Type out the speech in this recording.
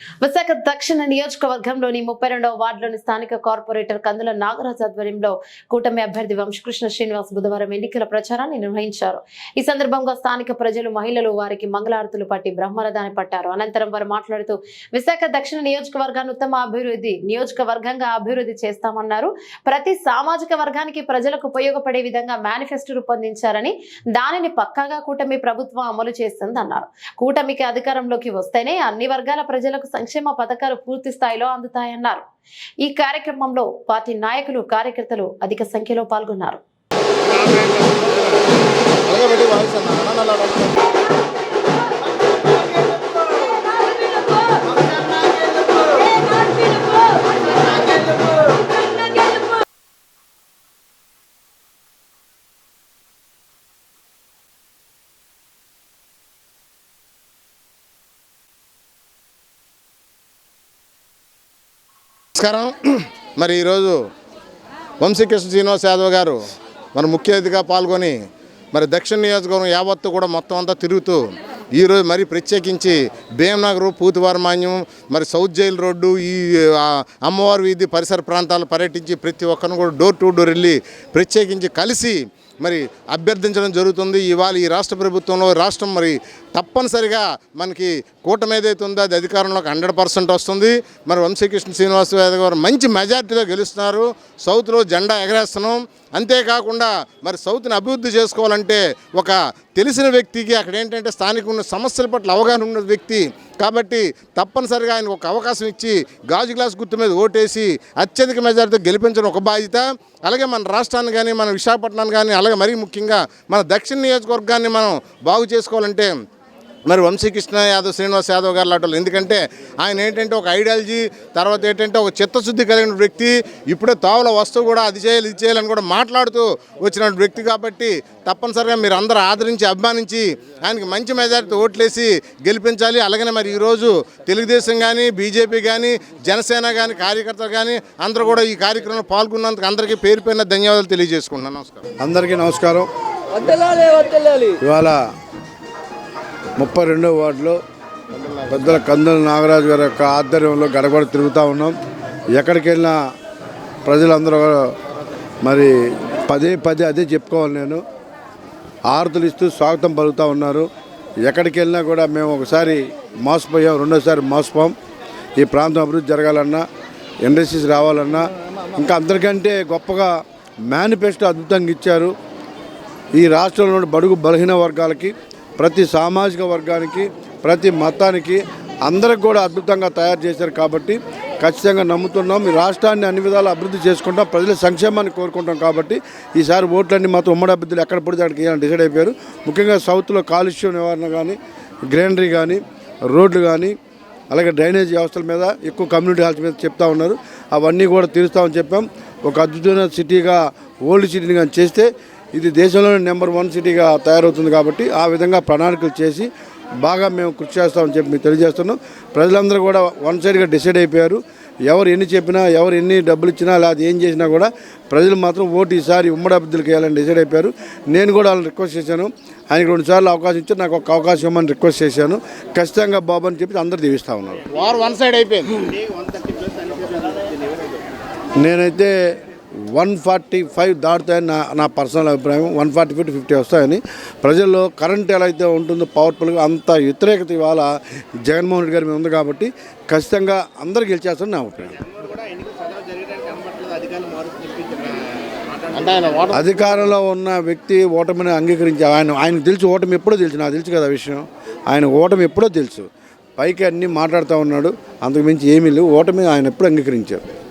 విశాఖ దక్షిణ నియోజకవర్గంలోని 32వ వార్డులోని స్థానిక కార్పొరేటర్ కందుల నాగరాజ్ ఆధ్వర్యంలో కూటమి అభ్యర్థి వంశకృష్ణ శ్రీనివాస్ బుధవారం ఎన్నికల ప్రచారాన్ని నిర్వహించారు. ఈ సందర్భంగా స్థానిక ప్రజలు, మహిళలు వారికి మంగళారతులు పట్టి బ్రహ్మరథాన్ని పట్టారు. అనంతరం వారు మాట్లాడుతూ విశాఖ దక్షిణ నియోజకవర్గాన్ని ఉత్తమ నియోజకవర్గంగా అభివృద్ధి చేస్తామన్నారు. ప్రతి సామాజిక వర్గానికి ప్రజలకు ఉపయోగపడే విధంగా మేనిఫెస్టో రూపొందించారని, దానిని పక్కాగా కూటమి ప్రభుత్వం అమలు చేస్తుందన్నారు. కూటమికి అధికారంలోకి వస్తేనే అన్ని వర్గాల ప్రజలకు సంక్షేమ పథకాలు పూర్తి స్థాయిలో అందుతాయన్నారు. ఈ కార్యక్రమంలో పార్టీ నాయకులు, కార్యకర్తలు అధిక సంఖ్యలో పాల్గొన్నారు. నమస్కారం. మరి ఈరోజు వంశకృష్ణ శ్రీనివాస్ యాదవ్ గారు మన ముఖ్య అతిథిగా పాల్గొని మరి దక్షిణ నియోజకవర్గం యావత్తు కూడా మొత్తం అంతా తిరుగుతూ ఈరోజు మరి ప్రత్యేకించి భీమనగర్, పూతివారమాన్యం, మరి సౌత్ జైల్ రోడ్డు, ఈ అమ్మవారి వీధి పరిసర ప్రాంతాలు పర్యటించి ప్రతి ఒక్కరిని కూడా డోర్ టు డోర్ వెళ్ళి ప్రత్యేకించి కలిసి మరి అభ్యర్థించడం జరుగుతుంది. ఇవాళ ఈ రాష్ట్ర ప్రభుత్వంలో రాష్ట్రం మరి తప్పనిసరిగా మనకి కూటమి ఏదైతే ఉందో అది అధికారంలోకి 100% వస్తుంది. మరి వంశకృష్ణ శ్రీనివాస్ యాదవ్ గారు మంచి మెజార్టీలో గెలుస్తున్నారు. సౌత్లో జెండా ఎగరేస్తున్నాం. అంతేకాకుండా మరి సౌత్ని అభివృద్ధి చేసుకోవాలంటే ఒక తెలిసిన వ్యక్తికి అక్కడ ఏంటంటే స్థానిక ఉన్న సమస్యల పట్ల అవగాహన ఉన్న వ్యక్తి కాబట్టి తప్పనిసరిగా ఆయన ఒక అవకాశం ఇచ్చి గాజు గ్లాస్ గుర్తు మీద ఓటేసి అత్యధిక మెజార్టీతో గెలిపించడం ఒక బాధ్యత. అలాగే మన రాష్ట్రాన్ని కానీ, మన విశాఖపట్నాన్ని కానీ, అలాగే మరీ ముఖ్యంగా మన దక్షిణ నియోజకవర్గాన్ని మనం బాగు చేసుకోవాలంటే మరి వంశకృష్ణ యాదవ్, శ్రీనివాస్ యాదవ్ గారు లాంటి వాళ్ళు. ఎందుకంటే ఆయన ఏంటంటే ఒక ఐడియాలజీ, తర్వాత ఏంటంటే ఒక చిత్తశుద్ధి కలిగిన వ్యక్తి. ఇప్పుడే తావుల వస్తువు కూడా అది చేయాలి, ఇది చేయాలని కూడా మాట్లాడుతూ వచ్చిన వ్యక్తి కాబట్టి తప్పనిసరిగా మీరు అందరూ ఆదరించి, అభిమానించి ఆయనకి మంచి మెజారిటీ ఓట్లేసి గెలిపించాలి. అలాగనే మరి ఈరోజు తెలుగుదేశం కానీ, బీజేపీ కానీ, జనసేన కానీ, కార్యకర్తలు కానీ అందరూ కూడా ఈ కార్యక్రమంలో పాల్గొన్నందుకు అందరికీ పేరు పేరున ధన్యవాదాలు తెలియజేసుకుంటున్నాను. నమస్కారం. అందరికీ నమస్కారం. ఇవాళ 32వ వార్డులో పెద్దల కందుల నాగరాజు గారి యొక్క ఆధ్వర్యంలో గడగడ తిరుగుతూ ఉన్నాం. ఎక్కడికి వెళ్ళినా ప్రజలందరూ మరి పదే అదే చెప్పుకోవాలి. నేను ఆరతులు ఇస్తూ స్వాగతం పలుకుతూ ఉన్నారు. ఎక్కడికి వెళ్ళినా కూడా మేము ఒకసారి మోసపోయాం, రెండోసారి మోసపోయాం. ఈ ప్రాంతం అభివృద్ధి జరగాలన్నా, ఇండస్ట్రీస్ రావాలన్నా, ఇంకా అందరికంటే గొప్పగా మేనిఫెస్టో అద్భుతంగా ఇచ్చారు. ఈ రాష్ట్రంలో బడుగు బలహీన వర్గాలకి, ప్రతి సామాజిక వర్గానికి, ప్రతి మతానికి అందరికి కూడా అద్భుతంగా తయారు చేశారు. కాబట్టి ఖచ్చితంగా నమ్ముతున్నాం. ఈ రాష్ట్రాన్ని అన్ని విధాలు అభివృద్ధి చేసుకుంటాం, ప్రజల సంక్షేమాన్ని కోరుకుంటాం. కాబట్టి ఈసారి ఓట్లన్నీ మాత్రం ఉమ్మడి అభ్యర్థులు ఎక్కడ పడితే అక్కడికి వేయాలని డిసైడ్ అయిపోయారు. ముఖ్యంగా సౌత్లో కాలుష్యం నివారణ కానీ, గ్రీనరీ కానీ, రోడ్లు కానీ, అలాగే డ్రైనేజ్ వ్యవస్థల మీద, ఎక్కువ కమ్యూనిటీ హాల్స్ మీద చెప్తా ఉన్నారు. అవన్నీ కూడా తీరుస్తామని చెప్పాం. ఒక అద్భుతమైన సిటీగా, ఓల్డ్ సిటీని కానీ చేస్తే ఇది దేశంలోనే నెంబర్ 1 సిటీగా తయారవుతుంది. కాబట్టి ఆ విధంగా ప్రణాళికలు చేసి బాగా మేము కృషి చేస్తామని చెప్పి మీకు తెలియజేస్తున్నాం. ప్రజలందరూ కూడా వన్ సైడ్గా డిసైడ్ అయిపోయారు. ఎవరు ఎన్ని చెప్పినా, ఎవరు ఎన్ని డబ్బులు ఇచ్చినా, లేదా ఏం చేసినా కూడా ప్రజలు మాత్రం ఓటు ఈసారి ఉమ్మడి అభ్యర్థులకు వేయాలని డిసైడ్ అయిపోయారు. నేను కూడా వాళ్ళని రిక్వెస్ట్ చేశాను. ఆయనకు 2 సార్లు అవకాశం ఇచ్చి నాకు ఒక అవకాశం ఇవ్వమని రిక్వెస్ట్ చేశాను. ఖచ్చితంగా బాబు అని చెప్పి అందరూ దీవిస్తూ ఉన్నారు. వారు వన్ సైడ్ అయిపోయింది. నేనైతే 145 దాటుతాయని నా పర్సనల్ అభిప్రాయం. 145 to 50 వస్తాయని. ప్రజల్లో కరెంట్ ఎలా అయితే ఉంటుందో పవర్ఫుల్గా, అంత వ్యతిరేకత ఇవాళ జగన్మోహన్ రెడ్డి గారి మీద ఉంది. కాబట్టి ఖచ్చితంగా అందరూ గెలిచేస్తారని నా అభిప్రాయం. అధికారంలో ఉన్న వ్యక్తి ఓటమిని అంగీకరించి ఆయనకు తెలుసు ఓటమి ఎప్పుడో తెలుసు. నాకు తెలుసు కదా విషయం. ఆయన ఓటమి ఎప్పుడో తెలుసు. పైకి అన్నీ మాట్లాడుతూ ఉన్నాడు, అంతకుమించి ఏమీ లేవు. ఓటమి ఆయన ఎప్పుడు అంగీకరించారు.